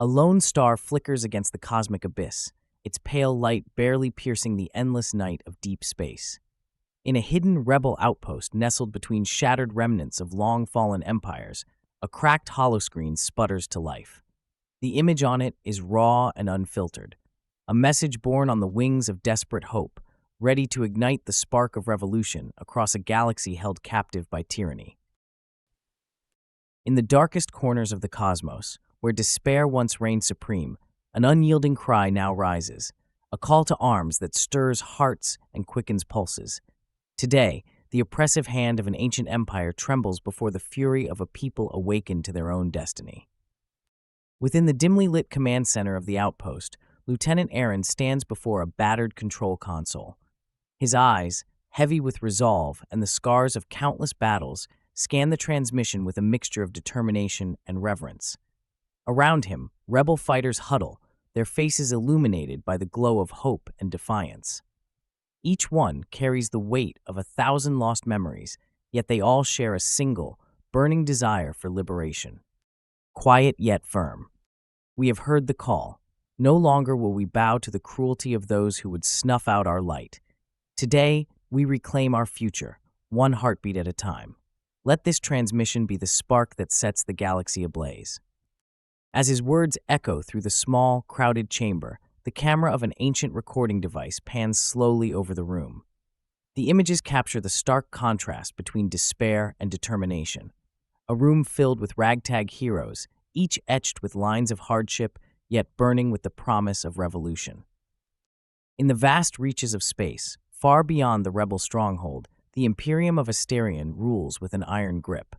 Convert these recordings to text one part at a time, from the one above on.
A lone star flickers against the cosmic abyss, its pale light barely piercing the endless night of deep space. In a hidden rebel outpost nestled between shattered remnants of long-fallen empires, a cracked holoscreen sputters to life. The image on it is raw and unfiltered, a message born on the wings of desperate hope, ready to ignite the spark of revolution across a galaxy held captive by tyranny. In the darkest corners of the cosmos, where despair once reigned supreme, an unyielding cry now rises, a call to arms that stirs hearts and quickens pulses. Today, the oppressive hand of an ancient empire trembles before the fury of a people awakened to their own destiny. Within the dimly lit command center of the outpost, Lieutenant Aaron stands before a battered control console. His eyes, heavy with resolve and the scars of countless battles, scan the transmission with a mixture of determination and reverence. Around him, rebel fighters huddle, their faces illuminated by the glow of hope and defiance. Each one carries the weight of 1,000 lost memories, yet they all share a single, burning desire for liberation. Quiet yet firm. We have heard the call. No longer will we bow to the cruelty of those who would snuff out our light. Today, we reclaim our future, one heartbeat at a time. Let this transmission be the spark that sets the galaxy ablaze. As his words echo through the small, crowded chamber, the camera of an ancient recording device pans slowly over the room. The images capture the stark contrast between despair and determination. A room filled with ragtag heroes, each etched with lines of hardship, yet burning with the promise of revolution. In the vast reaches of space, far beyond the rebel stronghold, the Imperium of Asterion rules with an iron grip.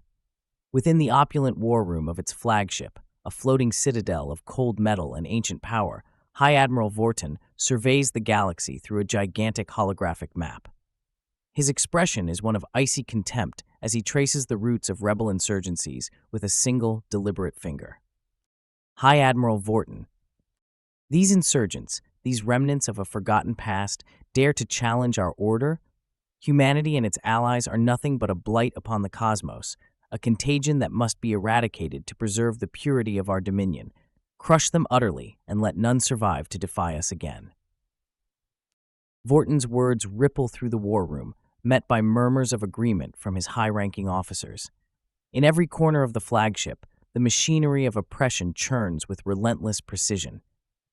Within the opulent war room of its flagship, a floating citadel of cold metal and ancient power, High Admiral Vorton surveys the galaxy through a gigantic holographic map. His expression is one of icy contempt as he traces the roots of rebel insurgencies with a single, deliberate finger. High Admiral Vorton. These insurgents, these remnants of a forgotten past, dare to challenge our order? Humanity and its allies are nothing but a blight upon the cosmos, a contagion that must be eradicated to preserve the purity of our dominion. Crush them utterly and let none survive to defy us again. Vorton's words ripple through the war room, met by murmurs of agreement from his high-ranking officers. In every corner of the flagship, the machinery of oppression churns with relentless precision.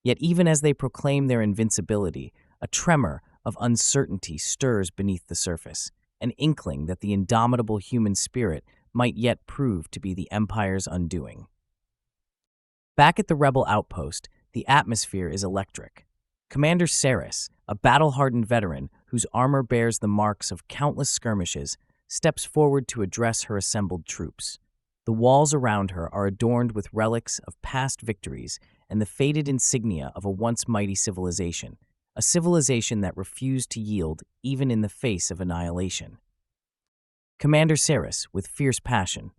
Yet even as they proclaim their invincibility, a tremor of uncertainty stirs beneath the surface, an inkling that the indomitable human spirit might yet prove to be the Empire's undoing. Back at the rebel outpost, the atmosphere is electric. Commander Saris, a battle-hardened veteran whose armor bears the marks of countless skirmishes, steps forward to address her assembled troops. The walls around her are adorned with relics of past victories and the faded insignia of a once mighty civilization, a civilization that refused to yield even in the face of annihilation. Commander Saris, with fierce passion.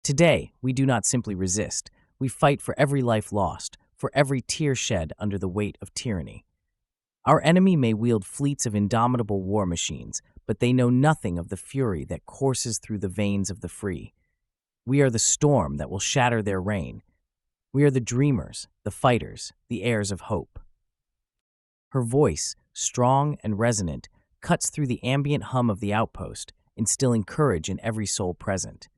Today, we do not simply resist. We fight for every life lost, for every tear shed under the weight of tyranny. Our enemy may wield fleets of indomitable war machines, but they know nothing of the fury that courses through the veins of the free. We are the storm that will shatter their reign. We are the dreamers, the fighters, the heirs of hope. Her voice, strong and resonant, cuts through the ambient hum of the outpost, instilling courage in every soul present.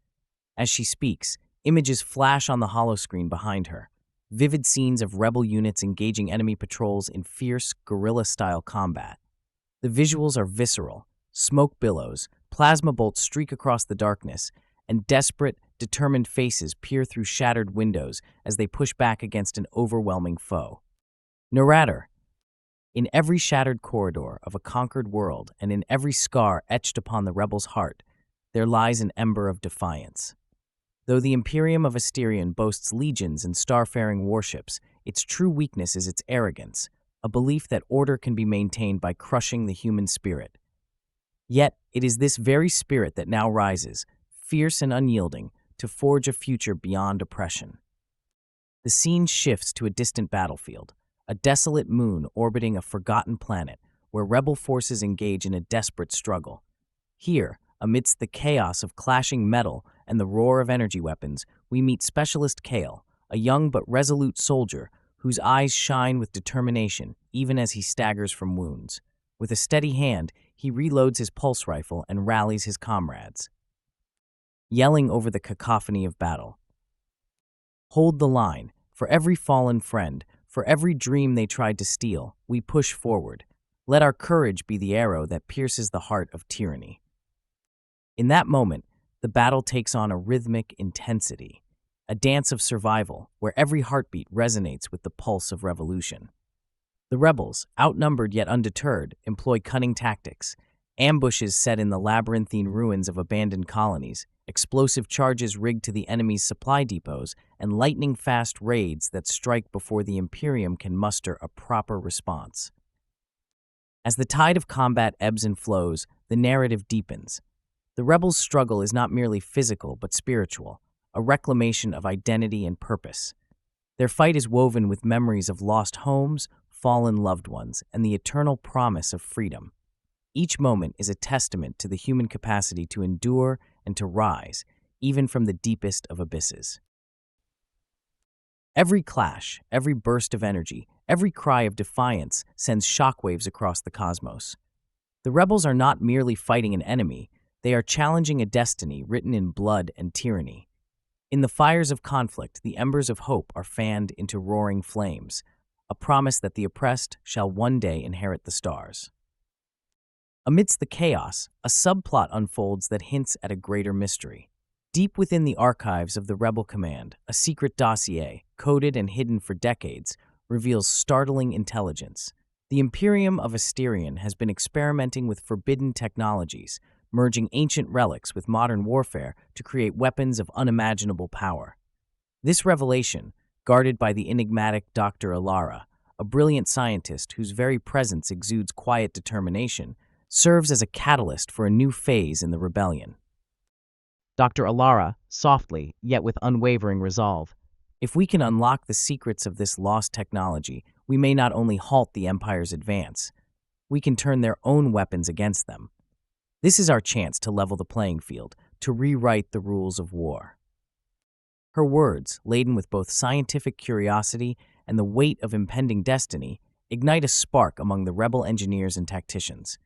As she speaks, images flash on the holoscreen behind her, vivid scenes of rebel units engaging enemy patrols in fierce, guerrilla-style combat. The visuals are visceral. Smoke billows, plasma bolts streak across the darkness, and desperate, determined faces peer through shattered windows as they push back against an overwhelming foe. Narrator. In every shattered corridor of a conquered world and in every scar etched upon the rebel's heart, there lies an ember of defiance. Though the Imperium of Asterion boasts legions and starfaring warships, its true weakness is its arrogance, a belief that order can be maintained by crushing the human spirit. Yet, it is this very spirit that now rises, fierce and unyielding, to forge a future beyond oppression. The scene shifts to a distant battlefield, a desolate moon orbiting a forgotten planet where rebel forces engage in a desperate struggle. Here, amidst the chaos of clashing metal and the roar of energy weapons, we meet Specialist Kale, a young but resolute soldier whose eyes shine with determination even as he staggers from wounds. With a steady hand, he reloads his pulse rifle and rallies his comrades, yelling over the cacophony of battle. Hold the line. For every fallen friend, for every dream they tried to steal, we push forward. Let our courage be the arrow that pierces the heart of tyranny. In that moment, the battle takes on a rhythmic intensity, a dance of survival where every heartbeat resonates with the pulse of revolution. The rebels, outnumbered yet undeterred, employ cunning tactics, ambushes set in the labyrinthine ruins of abandoned colonies, explosive charges rigged to the enemy's supply depots, and lightning-fast raids that strike before the Imperium can muster a proper response. As the tide of combat ebbs and flows, the narrative deepens. The rebels' struggle is not merely physical but spiritual, a reclamation of identity and purpose. Their fight is woven with memories of lost homes, fallen loved ones, and the eternal promise of freedom. Each moment is a testament to the human capacity to endure and to rise, even from the deepest of abysses. Every clash, every burst of energy, every cry of defiance sends shockwaves across the cosmos. The rebels are not merely fighting an enemy, they are challenging a destiny written in blood and tyranny. In the fires of conflict, the embers of hope are fanned into roaring flames, a promise that the oppressed shall one day inherit the stars. Amidst the chaos, a subplot unfolds that hints at a greater mystery. Deep within the archives of the Rebel Command, a secret dossier, coded and hidden for decades, reveals startling intelligence. The Imperium of Asterion has been experimenting with forbidden technologies, merging ancient relics with modern warfare to create weapons of unimaginable power. This revelation, guarded by the enigmatic Dr. Alara, a brilliant scientist whose very presence exudes quiet determination, serves as a catalyst for a new phase in the rebellion. Dr. Alara, softly, yet with unwavering resolve. If we can unlock the secrets of this lost technology, we may not only halt the Empire's advance, we can turn their own weapons against them. This is our chance to level the playing field, to rewrite the rules of war. Her words, laden with both scientific curiosity and the weight of impending destiny, ignite a spark among the rebel engineers and tacticians.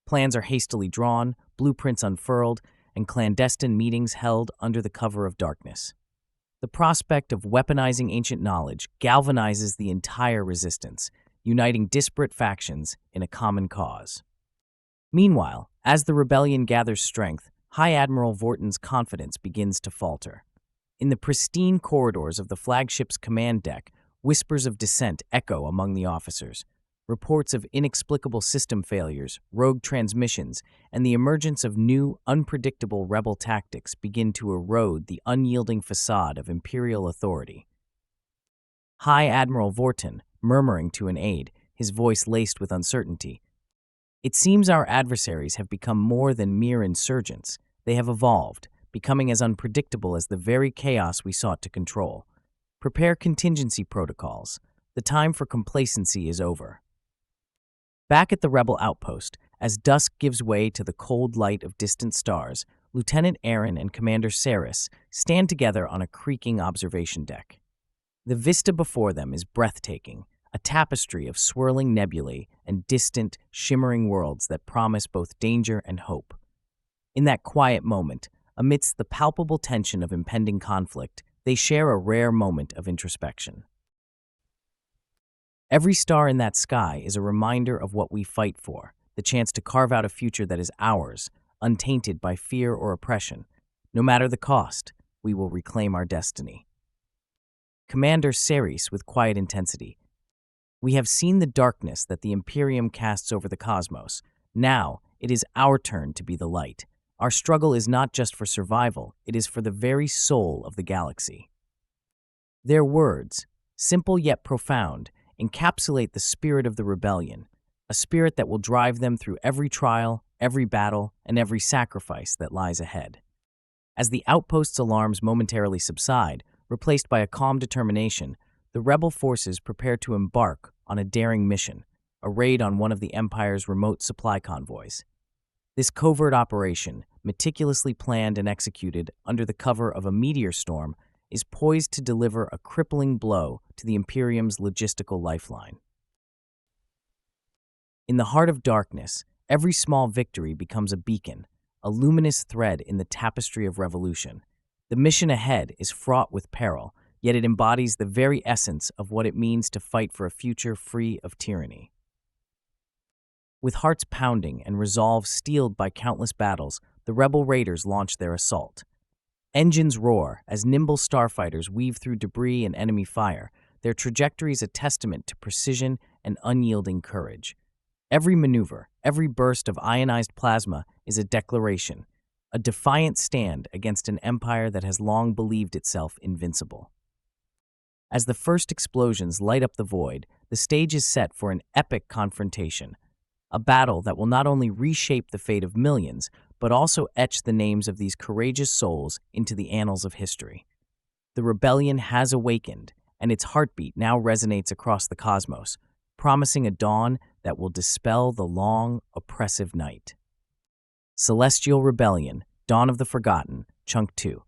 Plans are hastily drawn, blueprints unfurled, and clandestine meetings held under the cover of darkness. The prospect of weaponizing ancient knowledge galvanizes the entire resistance, uniting disparate factions in a common cause. Meanwhile, as the rebellion gathers strength, High Admiral Vorton's confidence begins to falter. In the pristine corridors of the flagship's command deck, whispers of dissent echo among the officers. Reports of inexplicable system failures, rogue transmissions, and the emergence of new, unpredictable rebel tactics begin to erode the unyielding facade of imperial authority. High Admiral Vorton, murmuring to an aide, his voice laced with uncertainty. It seems our adversaries have become more than mere insurgents. They have evolved, becoming as unpredictable as the very chaos we sought to control. Prepare contingency protocols. The time for complacency is over. Back at the rebel outpost, as dusk gives way to the cold light of distant stars, Lieutenant Aaron and Commander Saris stand together on a creaking observation deck. The vista before them is breathtaking, a tapestry of swirling nebulae and distant, shimmering worlds that promise both danger and hope. In that quiet moment, amidst the palpable tension of impending conflict, they share a rare moment of introspection. Every star in that sky is a reminder of what we fight for, the chance to carve out a future that is ours, untainted by fear or oppression. No matter the cost, we will reclaim our destiny. Commander Saris with quiet intensity. We have seen the darkness that the Imperium casts over the cosmos. Now, it is our turn to be the light. Our struggle is not just for survival, it is for the very soul of the galaxy. Their words, simple yet profound, encapsulate the spirit of the rebellion, a spirit that will drive them through every trial, every battle, and every sacrifice that lies ahead. As the outpost's alarms momentarily subside, replaced by a calm determination, the rebel forces prepare to embark on a daring mission, a raid on one of the Empire's remote supply convoys. This covert operation, meticulously planned and executed under the cover of a meteor storm, is poised to deliver a crippling blow to the Imperium's logistical lifeline. In the heart of darkness, every small victory becomes a beacon, a luminous thread in the tapestry of revolution. The mission ahead is fraught with peril, yet it embodies the very essence of what it means to fight for a future free of tyranny. With hearts pounding and resolve steeled by countless battles, the rebel raiders launch their assault. Engines roar as nimble starfighters weave through debris and enemy fire, their trajectories a testament to precision and unyielding courage. Every maneuver, every burst of ionized plasma is a declaration, a defiant stand against an empire that has long believed itself invincible. As the first explosions light up the void, the stage is set for an epic confrontation, a battle that will not only reshape the fate of millions, but also etch the names of these courageous souls into the annals of history. The rebellion has awakened, and its heartbeat now resonates across the cosmos, promising a dawn that will dispel the long, oppressive night. Celestial Rebellion, Dawn of the Forgotten, Chunk 2.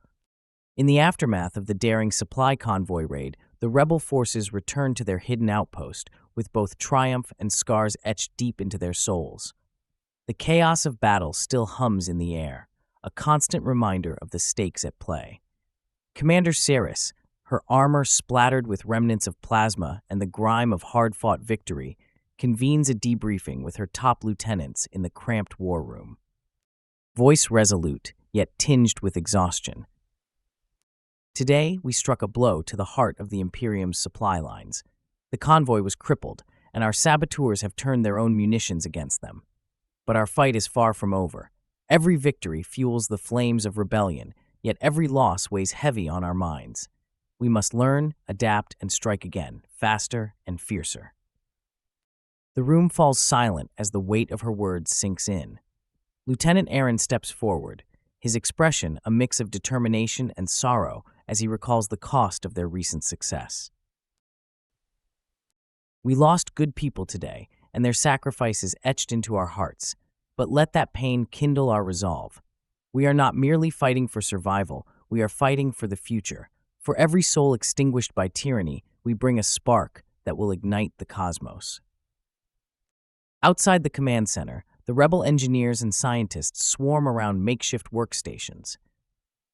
In the aftermath of the daring supply convoy raid, the rebel forces return to their hidden outpost, with both triumph and scars etched deep into their souls. The chaos of battle still hums in the air, a constant reminder of the stakes at play. Commander Ceres, her armor splattered with remnants of plasma and the grime of hard-fought victory, convenes a debriefing with her top lieutenants in the cramped war room. Voice resolute, yet tinged with exhaustion. Today, we struck a blow to the heart of the Imperium's supply lines. The convoy was crippled, and our saboteurs have turned their own munitions against them. But our fight is far from over. Every victory fuels the flames of rebellion, yet every loss weighs heavy on our minds. We must learn, adapt, and strike again, faster and fiercer. The room falls silent as the weight of her words sinks in. Lieutenant Aaron steps forward, his expression a mix of determination and sorrow as he recalls the cost of their recent success. We lost good people today, and their sacrifices etched into our hearts, but let that pain kindle our resolve. We are not merely fighting for survival, we are fighting for the future. For every soul extinguished by tyranny, we bring a spark that will ignite the cosmos. Outside the command center, the rebel engineers and scientists swarm around makeshift workstations.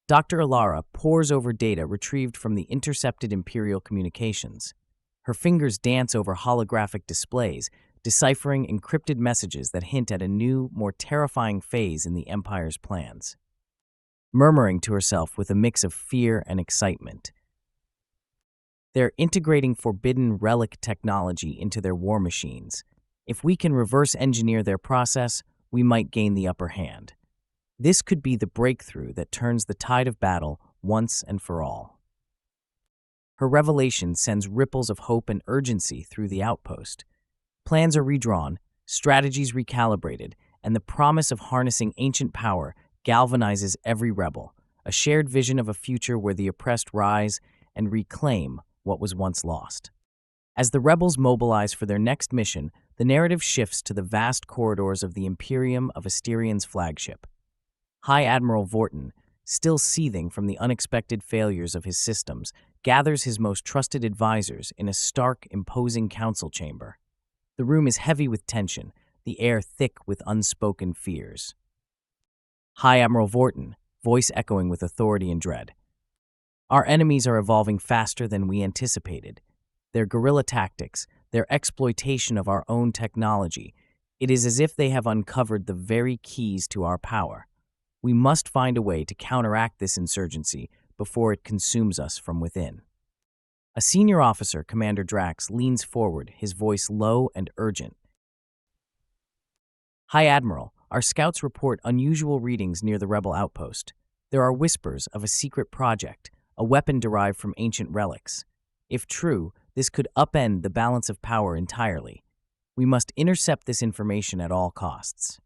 Dr. Alara pores over data retrieved from the intercepted Imperial communications. Her fingers dance over holographic displays, deciphering encrypted messages that hint at a new, more terrifying phase in the Empire's plans. Murmuring to herself with a mix of fear and excitement, they're integrating forbidden relic technology into their war machines. If we can reverse engineer their process, we might gain the upper hand. This could be the breakthrough that turns the tide of battle once and for all. Her revelation sends ripples of hope and urgency through the outpost. Plans are redrawn, strategies recalibrated, and the promise of harnessing ancient power galvanizes every rebel, a shared vision of a future where the oppressed rise and reclaim what was once lost. As the rebels mobilize for their next mission, the narrative shifts to the vast corridors of the Imperium of Asterian's flagship. High Admiral Vorton, still seething from the unexpected failures of his systems, gathers his most trusted advisors in a stark, imposing council chamber. The room is heavy with tension, the air thick with unspoken fears. High Admiral Vorton, voice echoing with authority and dread. Our enemies are evolving faster than we anticipated. Their guerrilla tactics, their exploitation of our own technology, it is as if they have uncovered the very keys to our power. We must find a way to counteract this insurgency before it consumes us from within. A senior officer, Commander Drax, leans forward, his voice low and urgent. High Admiral, our scouts report unusual readings near the rebel outpost. There are whispers of a secret project, a weapon derived from ancient relics. If true, this could upend the balance of power entirely. We must intercept this information at all costs.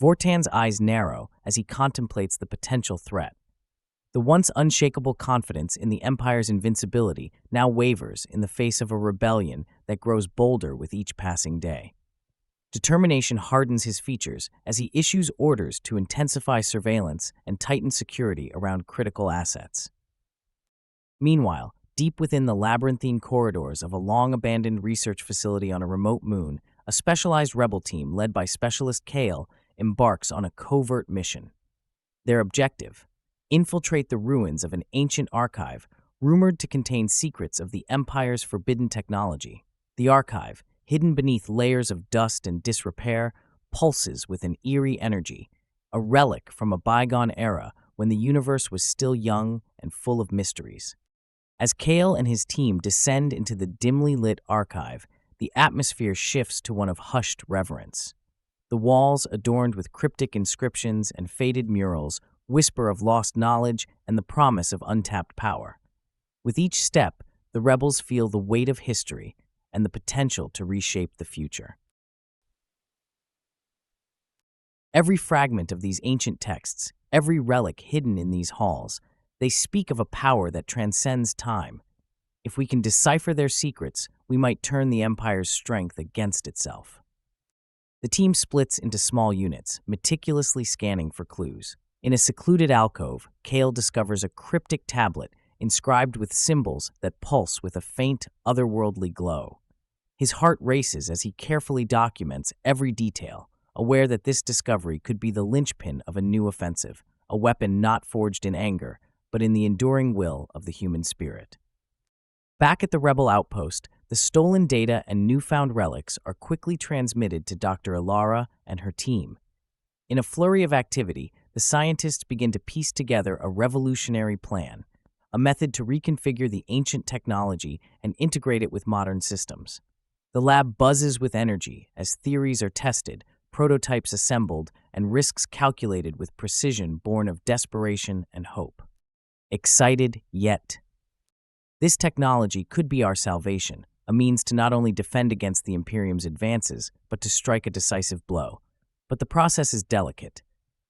Vortan's eyes narrow as he contemplates the potential threat. The once unshakable confidence in the Empire's invincibility now wavers in the face of a rebellion that grows bolder with each passing day. Determination hardens his features as he issues orders to intensify surveillance and tighten security around critical assets. Meanwhile, deep within the labyrinthine corridors of a long-abandoned research facility on a remote moon, a specialized rebel team led by Specialist Kale embarks on a covert mission. Their objective: infiltrate the ruins of an ancient archive rumored to contain secrets of the Empire's forbidden technology. The archive, hidden beneath layers of dust and disrepair, pulses with an eerie energy, a relic from a bygone era when the universe was still young and full of mysteries. As Kale and his team descend into the dimly lit archive, the atmosphere shifts to one of hushed reverence. The walls, adorned with cryptic inscriptions and faded murals, whisper of lost knowledge and the promise of untapped power. With each step, the rebels feel the weight of history and the potential to reshape the future. Every fragment of these ancient texts, every relic hidden in these halls, they speak of a power that transcends time. If we can decipher their secrets, we might turn the Empire's strength against itself. The team splits into small units, meticulously scanning for clues. In a secluded alcove, Kale discovers a cryptic tablet inscribed with symbols that pulse with a faint, otherworldly glow. His heart races as he carefully documents every detail, aware that this discovery could be the linchpin of a new offensive, a weapon not forged in anger, but in the enduring will of the human spirit. Back at the rebel outpost, the stolen data and newfound relics are quickly transmitted to Dr. Ilara and her team. In a flurry of activity, the scientists begin to piece together a revolutionary plan, a method to reconfigure the ancient technology and integrate it with modern systems. The lab buzzes with energy as theories are tested, prototypes assembled, and risks calculated with precision born of desperation and hope. Excited yet. This technology could be our salvation, a means to not only defend against the Imperium's advances, but to strike a decisive blow. But the process is delicate.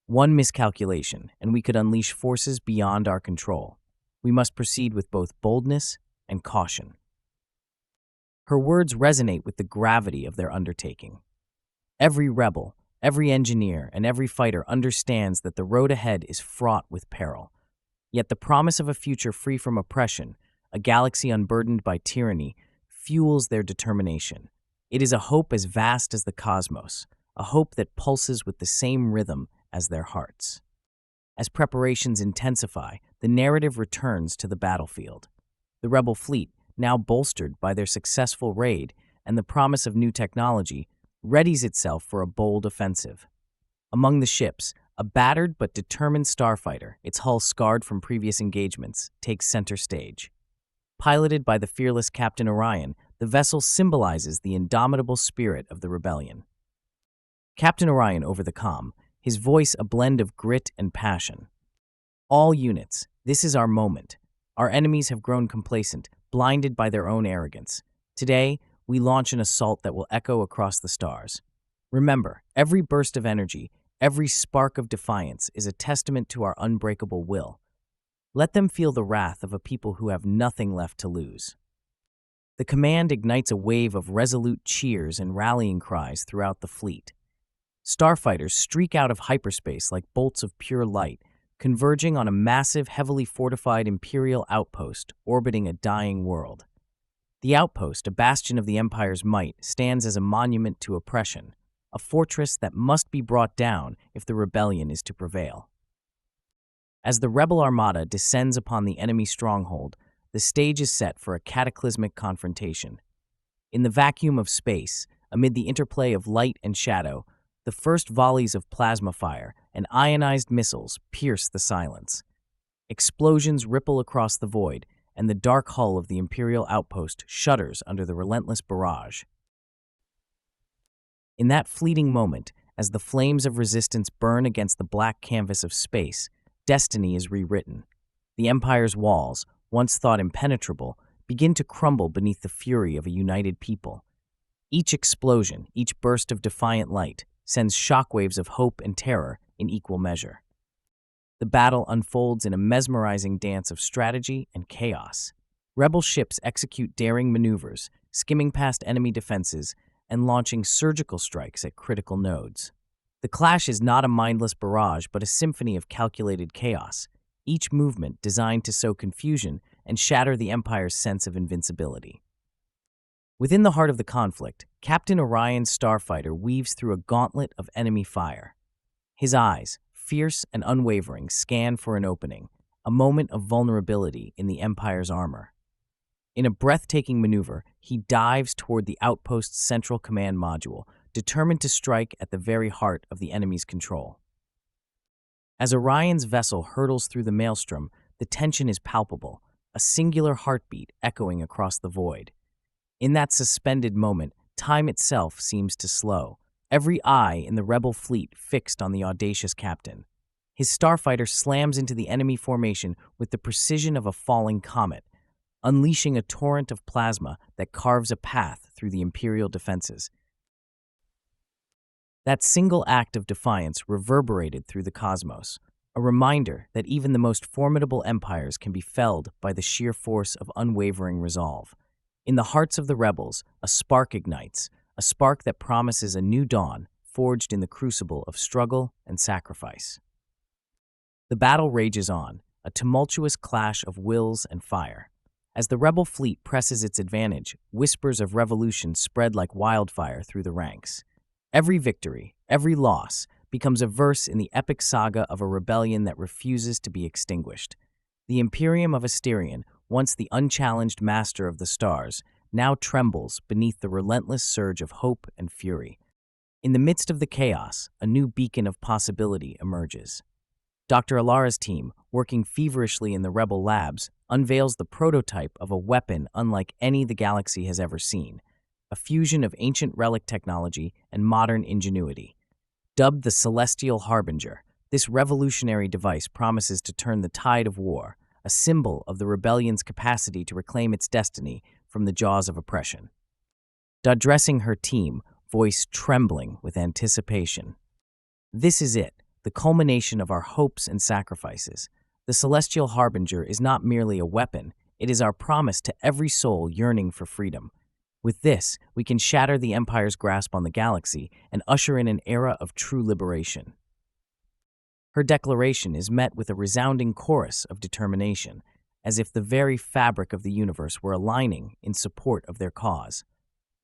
One miscalculation, and we could unleash forces beyond our control. We must proceed with both boldness and caution. Her words resonate with the gravity of their undertaking. Every rebel, every engineer, and every fighter understands that the road ahead is fraught with peril. Yet the promise of a future free from oppression, a galaxy unburdened by tyranny, fuels their determination. It is a hope as vast as the cosmos, a hope that pulses with the same rhythm as their hearts. As preparations intensify, the narrative returns to the battlefield. The rebel fleet, now bolstered by their successful raid and the promise of new technology, readies itself for a bold offensive. Among the ships, a battered but determined starfighter, its hull scarred from previous engagements, takes center stage. Piloted by the fearless Captain Orion, the vessel symbolizes the indomitable spirit of the rebellion. Captain Orion over the comm, his voice a blend of grit and passion. All units, this is our moment. Our enemies have grown complacent, blinded by their own arrogance. Today, we launch an assault that will echo across the stars. Remember, every burst of energy, every spark of defiance is a testament to our unbreakable will. Let them feel the wrath of a people who have nothing left to lose. The command ignites a wave of resolute cheers and rallying cries throughout the fleet. Starfighters streak out of hyperspace like bolts of pure light, converging on a massive, heavily fortified Imperial outpost orbiting a dying world. The outpost, a bastion of the Empire's might, stands as a monument to oppression, a fortress that must be brought down if the rebellion is to prevail. As the rebel armada descends upon the enemy stronghold, the stage is set for a cataclysmic confrontation. In the vacuum of space, amid the interplay of light and shadow, the first volleys of plasma fire and ionized missiles pierce the silence. Explosions ripple across the void, and the dark hull of the Imperial outpost shudders under the relentless barrage. In that fleeting moment, as the flames of resistance burn against the black canvas of space, destiny is rewritten. The Empire's walls, once thought impenetrable, begin to crumble beneath the fury of a united people. Each explosion, each burst of defiant light, sends shockwaves of hope and terror in equal measure. The battle unfolds in a mesmerizing dance of strategy and chaos. Rebel ships execute daring maneuvers, skimming past enemy defenses and launching surgical strikes at critical nodes. The clash is not a mindless barrage, but a symphony of calculated chaos, each movement designed to sow confusion and shatter the Empire's sense of invincibility. Within the heart of the conflict, Captain Orion's starfighter weaves through a gauntlet of enemy fire. His eyes, fierce and unwavering, scan for an opening, a moment of vulnerability in the Empire's armor. In a breathtaking maneuver, he dives toward the outpost's central command module, determined to strike at the very heart of the enemy's control. As Orion's vessel hurtles through the maelstrom, the tension is palpable, a singular heartbeat echoing across the void. In that suspended moment, time itself seems to slow, every eye in the rebel fleet fixed on the audacious captain. His starfighter slams into the enemy formation with the precision of a falling comet, unleashing a torrent of plasma that carves a path through the Imperial defenses. That single act of defiance reverberated through the cosmos, a reminder that even the most formidable empires can be felled by the sheer force of unwavering resolve. In the hearts of the rebels, a spark ignites, a spark that promises a new dawn, forged in the crucible of struggle and sacrifice. The battle rages on, a tumultuous clash of wills and fire. As the rebel fleet presses its advantage, whispers of revolution spread like wildfire through the ranks. Every victory, every loss, becomes a verse in the epic saga of a rebellion that refuses to be extinguished. The Imperium of Asterion, once the unchallenged master of the stars, now trembles beneath the relentless surge of hope and fury. In the midst of the chaos, a new beacon of possibility emerges. Dr. Alara's team, working feverishly in the rebel labs, unveils the prototype of a weapon unlike any the galaxy has ever seen, a fusion of ancient relic technology and modern ingenuity. Dubbed the Celestial Harbinger, this revolutionary device promises to turn the tide of war, a symbol of the rebellion's capacity to reclaim its destiny from the jaws of oppression. Addressing her team, voice trembling with anticipation. This is it, the culmination of our hopes and sacrifices. The Celestial Harbinger is not merely a weapon, it is our promise to every soul yearning for freedom. With this, we can shatter the Empire's grasp on the galaxy and usher in an era of true liberation. Her declaration is met with a resounding chorus of determination, as if the very fabric of the universe were aligning in support of their cause.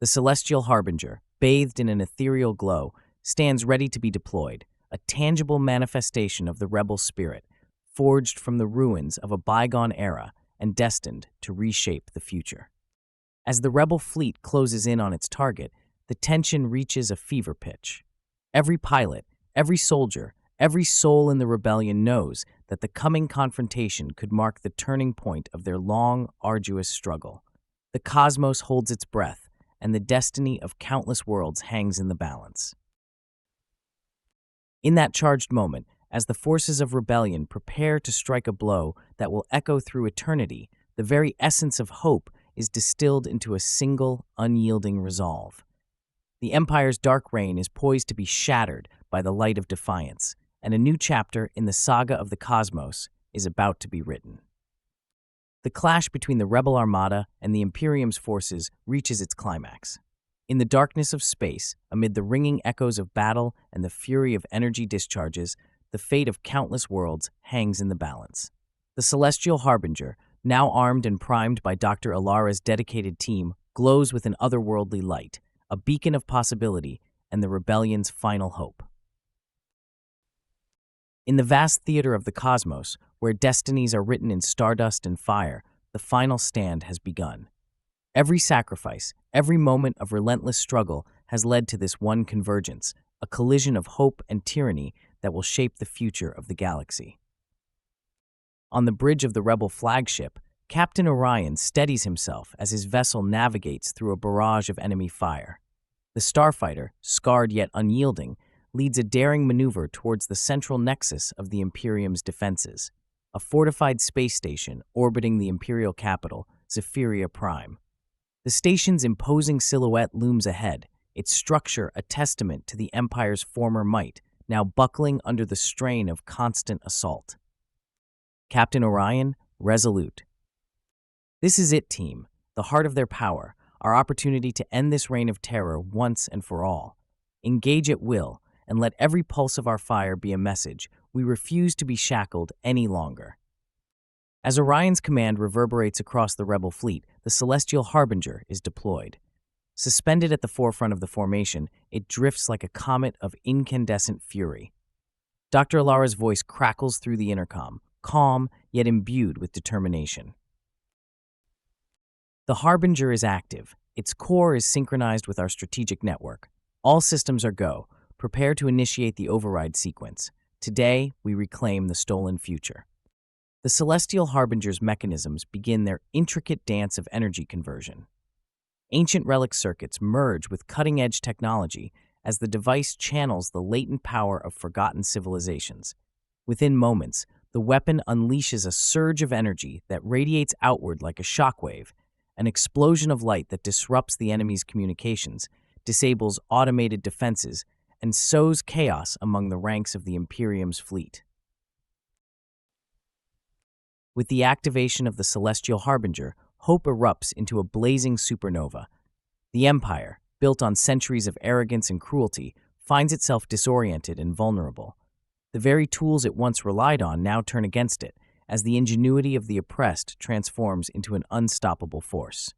The Celestial Harbinger, bathed in an ethereal glow, stands ready to be deployed, a tangible manifestation of the rebel spirit, forged from the ruins of a bygone era and destined to reshape the future. As the rebel fleet closes in on its target, the tension reaches a fever pitch. Every pilot, every soldier, every soul in the rebellion knows that the coming confrontation could mark the turning point of their long, arduous struggle. The cosmos holds its breath, and the destiny of countless worlds hangs in the balance. In that charged moment, as the forces of rebellion prepare to strike a blow that will echo through eternity, the very essence of hope is distilled into a single, unyielding resolve. The Empire's dark reign is poised to be shattered by the light of defiance, and a new chapter in the saga of the cosmos is about to be written. The clash between the rebel armada and the Imperium's forces reaches its climax. In the darkness of space, amid the ringing echoes of battle and the fury of energy discharges, the fate of countless worlds hangs in the balance. The Celestial Harbinger, now armed and primed by Dr. Alara's dedicated team, glows with an otherworldly light, a beacon of possibility and the rebellion's final hope. In the vast theater of the cosmos, where destinies are written in stardust and fire, the final stand has begun. Every sacrifice, every moment of relentless struggle has led to this one convergence, a collision of hope and tyranny that will shape the future of the galaxy. On the bridge of the rebel flagship, Captain Orion steadies himself as his vessel navigates through a barrage of enemy fire. The starfighter, scarred yet unyielding, leads a daring maneuver towards the central nexus of the Imperium's defenses, a fortified space station orbiting the Imperial capital, Zephyria Prime. The station's imposing silhouette looms ahead, its structure a testament to the Empire's former might, now buckling under the strain of constant assault. Captain Orion, resolute. This is it, team, the heart of their power, our opportunity to end this reign of terror once and for all. Engage at will, and let every pulse of our fire be a message. We refuse to be shackled any longer. As Orion's command reverberates across the rebel fleet, the celestial harbinger is deployed. Suspended at the forefront of the formation, it drifts like a comet of incandescent fury. Dr. Alara's voice crackles through the intercom, calm yet imbued with determination. The harbinger is active. Its core is synchronized with our strategic network. All systems are go. Prepare to initiate the override sequence. Today, we reclaim the stolen future. The celestial harbinger's mechanisms begin their intricate dance of energy conversion. Ancient relic circuits merge with cutting-edge technology as the device channels the latent power of forgotten civilizations. Within moments, the weapon unleashes a surge of energy that radiates outward like a shockwave, an explosion of light that disrupts the enemy's communications, disables automated defenses, and sows chaos among the ranks of the Imperium's fleet. With the activation of the Celestial Harbinger, hope erupts into a blazing supernova. The Empire, built on centuries of arrogance and cruelty, finds itself disoriented and vulnerable. The very tools it once relied on now turn against it, as the ingenuity of the oppressed transforms into an unstoppable force.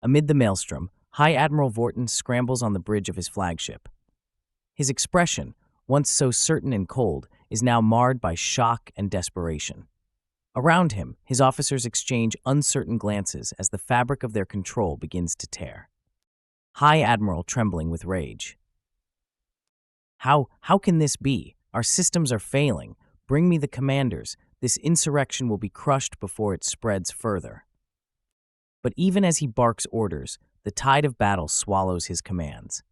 Amid the maelstrom, High Admiral Vorton scrambles on the bridge of his flagship. His expression, once so certain and cold, is now marred by shock and desperation. Around him, his officers exchange uncertain glances as the fabric of their control begins to tear. High Admiral trembling with rage. How can this be? Our systems are failing. Bring me the commanders. This insurrection will be crushed before it spreads further. But even as he barks orders, the tide of battle swallows his commands.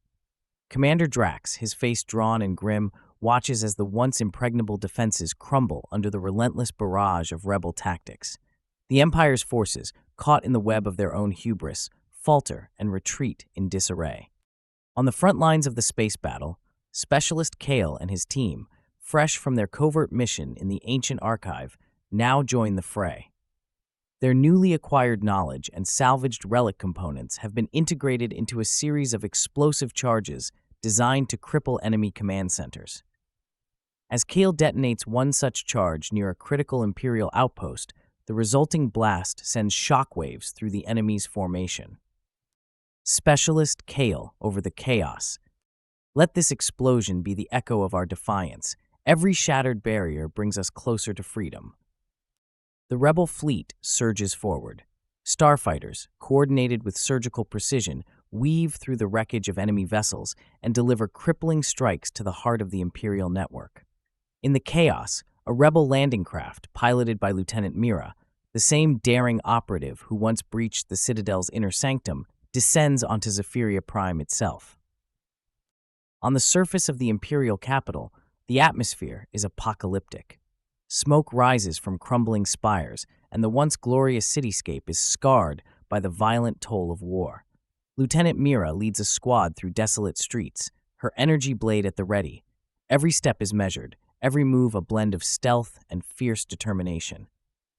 Commander Drax, his face drawn and grim, watches as the once impregnable defenses crumble under the relentless barrage of rebel tactics. The Empire's forces, caught in the web of their own hubris, falter and retreat in disarray. On the front lines of the space battle, Specialist Kale and his team, fresh from their covert mission in the ancient archive, now join the fray. Their newly acquired knowledge and salvaged relic components have been integrated into a series of explosive charges designed to cripple enemy command centers. As Kale detonates one such charge near a critical Imperial outpost, the resulting blast sends shockwaves through the enemy's formation. Specialist Kale over the chaos. Let this explosion be the echo of our defiance. Every shattered barrier brings us closer to freedom. The rebel fleet surges forward. Starfighters, coordinated with surgical precision, weave through the wreckage of enemy vessels and deliver crippling strikes to the heart of the Imperial network. In the chaos, a rebel landing craft, piloted by Lieutenant Mira, the same daring operative who once breached the Citadel's inner sanctum, descends onto Zephyria Prime itself. On the surface of the Imperial capital, the atmosphere is apocalyptic. Smoke rises from crumbling spires, and the once glorious cityscape is scarred by the violent toll of war. Lieutenant Mira leads a squad through desolate streets, her energy blade at the ready. Every step is measured, every move a blend of stealth and fierce determination.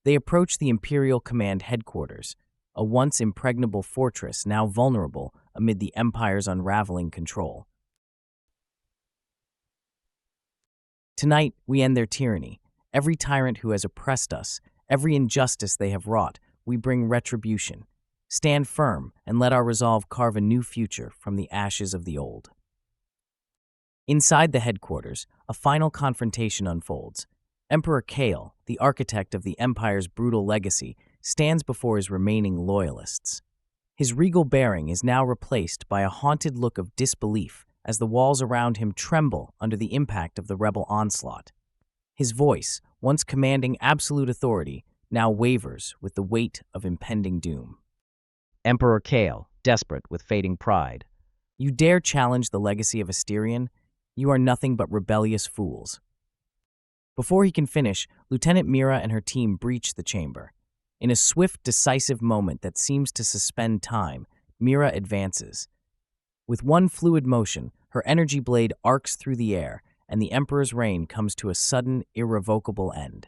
They approach the Imperial Command headquarters, a once impregnable fortress now vulnerable amid the Empire's unraveling control. Tonight, we end their tyranny. Every tyrant who has oppressed us, every injustice they have wrought, we bring retribution. Stand firm and let our resolve carve a new future from the ashes of the old. Inside the headquarters, a final confrontation unfolds. Emperor Kale, the architect of the Empire's brutal legacy, stands before his remaining loyalists. His regal bearing is now replaced by a haunted look of disbelief as the walls around him tremble under the impact of the rebel onslaught. His voice, once commanding absolute authority, now wavers with the weight of impending doom. Emperor Kale, desperate with fading pride. You dare challenge the legacy of Asterion? You are nothing but rebellious fools. Before he can finish, Lieutenant Mira and her team breach the chamber. In a swift, decisive moment that seems to suspend time, Mira advances. With one fluid motion, her energy blade arcs through the air, and the Emperor's reign comes to a sudden, irrevocable end.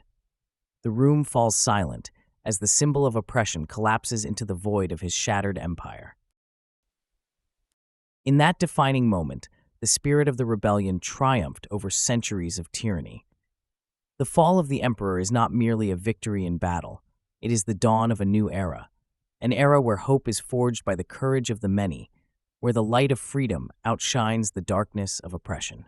The room falls silent as the symbol of oppression collapses into the void of his shattered empire. In that defining moment, the spirit of the rebellion triumphed over centuries of tyranny. The fall of the Emperor is not merely a victory in battle. It is the dawn of a new era, an era where hope is forged by the courage of the many, where the light of freedom outshines the darkness of oppression.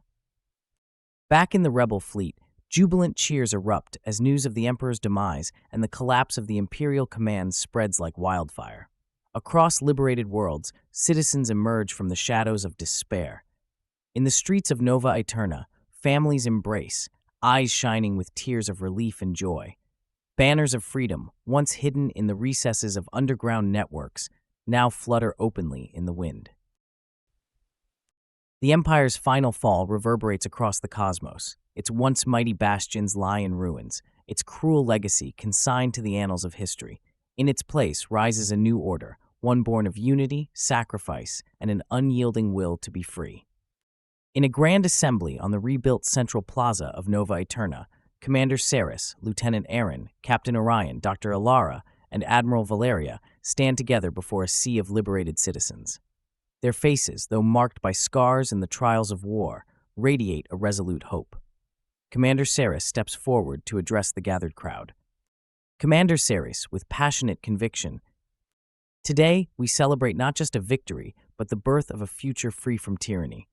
Back in the rebel fleet, jubilant cheers erupt as news of the Emperor's demise and the collapse of the Imperial command spreads like wildfire. Across liberated worlds, citizens emerge from the shadows of despair. In the streets of Nova Aeterna, families embrace, eyes shining with tears of relief and joy. Banners of freedom, once hidden in the recesses of underground networks, now flutter openly in the wind. The Empire's final fall reverberates across the cosmos. Its once mighty bastions lie in ruins, its cruel legacy consigned to the annals of history. In its place rises a new order, one born of unity, sacrifice, and an unyielding will to be free. In a grand assembly on the rebuilt Central Plaza of Nova Aeterna, Commander Saris, Lieutenant Aaron, Captain Orion, Dr. Alara, and Admiral Valeria stand together before a sea of liberated citizens. Their faces, though marked by scars and the trials of war, radiate a resolute hope. Commander Saris steps forward to address the gathered crowd. Commander Saris, with passionate conviction, "Today, we celebrate not just a victory, but the birth of a future free from tyranny.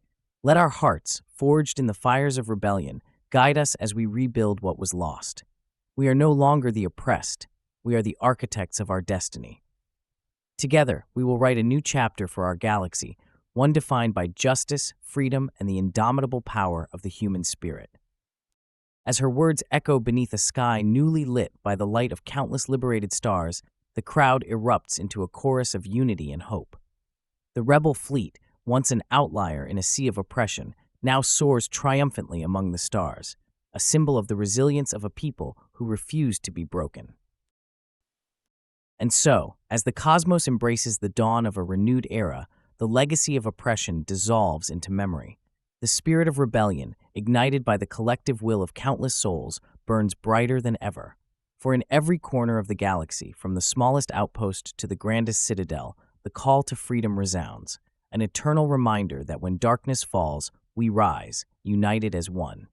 Let our hearts, forged in the fires of rebellion, guide us as we rebuild what was lost. We are no longer the oppressed. We are the architects of our destiny. Together, we will write a new chapter for our galaxy, one defined by justice, freedom, and the indomitable power of the human spirit." As her words echo beneath a sky newly lit by the light of countless liberated stars, the crowd erupts into a chorus of unity and hope. The rebel fleet, once an outlier in a sea of oppression, now soars triumphantly among the stars, a symbol of the resilience of a people who refuse to be broken. And so, as the cosmos embraces the dawn of a renewed era, the legacy of oppression dissolves into memory. The spirit of rebellion, ignited by the collective will of countless souls, burns brighter than ever. For in every corner of the galaxy, from the smallest outpost to the grandest citadel, the call to freedom resounds, an eternal reminder that when darkness falls, we rise, united as one.